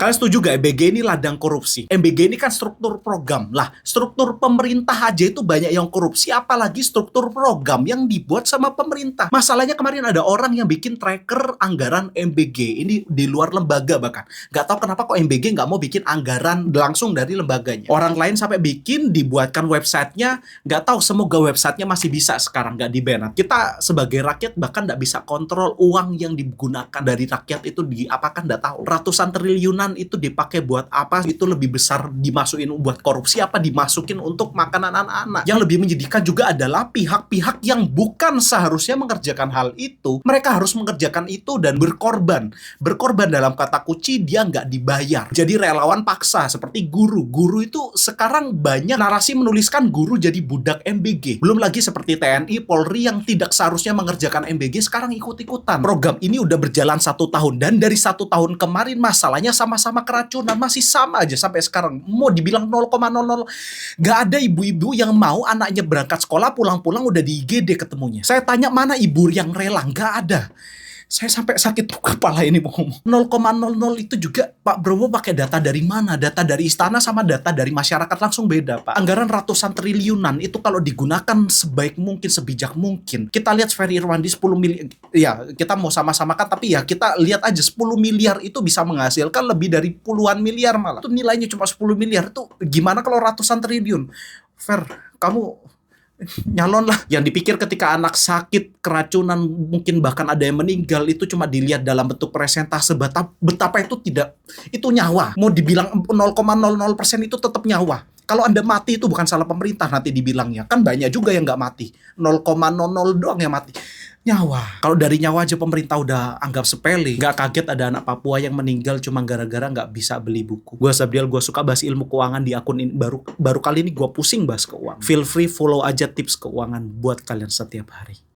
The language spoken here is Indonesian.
Kalian setuju gak MBG ini ladang korupsi? MBG ini kan struktur program. Lah, struktur pemerintah aja itu banyak yang korupsi, apalagi struktur program yang dibuat sama pemerintah. Masalahnya kemarin ada orang yang bikin tracker anggaran MBG. Ini di luar lembaga bahkan. Gak tahu kenapa kok MBG gak mau bikin anggaran langsung dari lembaganya. Orang lain sampai bikin, dibuatkan websitenya. Gak tahu, semoga websitenya masih bisa sekarang, gak di-ban. Kita sebagai rakyat bahkan gak bisa kontrol uang yang digunakan dari rakyat itu di apa, kan gak tahu. Ratusan triliunan itu dipakai buat apa, itu lebih besar dimasukin buat korupsi apa dimasukin untuk makanan anak-anak. Yang lebih menyedihkan juga adalah pihak-pihak yang bukan seharusnya mengerjakan hal itu, mereka harus mengerjakan itu dan berkorban dalam kata kunci, dia nggak dibayar, jadi relawan paksa. Seperti guru itu sekarang banyak narasi menuliskan guru jadi budak MBG, belum lagi seperti TNI, Polri yang tidak seharusnya mengerjakan MBG sekarang ikut-ikutan. Program ini udah berjalan 1 tahun, dan dari 1 tahun kemarin masalahnya sama-sama keracunan, masih sama aja sampai sekarang. Mau dibilang 0,00, gak ada ibu-ibu yang mau anaknya berangkat sekolah, pulang-pulang udah di IGD ketemunya. Saya tanya mana ibu yang rela, gak ada. Saya sampai sakit kepala ini mau ngomong. 0,00 itu juga Pak Bromo pakai data dari mana? Data dari istana sama data dari masyarakat langsung beda, Pak. Anggaran ratusan triliunan itu kalau digunakan sebaik mungkin, sebijak mungkin. Kita lihat Ferry Irwandi 10 miliar. Ya, kita mau sama-samakan, tapi ya kita lihat aja 10 miliar itu bisa menghasilkan lebih dari puluhan miliar malah. Itu nilainya cuma 10 miliar. Itu gimana kalau ratusan triliun? Fer, kamu nyalon lah. Yang dipikir ketika anak sakit keracunan, mungkin bahkan ada yang meninggal, itu cuma dilihat dalam bentuk persentase, betapa itu tidak, itu nyawa. Mau dibilang 0,00% itu tetap nyawa. Kalau Anda mati itu bukan salah pemerintah nanti dibilangnya. Kan banyak juga yang nggak mati, 0,00 doang yang mati. Nyawa. Kalau dari nyawa aja pemerintah udah anggap sepele. Nggak kaget ada anak Papua yang meninggal cuma gara-gara nggak bisa beli buku. Gue Sabriel, gue suka bahas ilmu keuangan di akun ini. Baru kali ini gue pusing bahas keuangan. Feel free follow aja tips keuangan buat kalian setiap hari.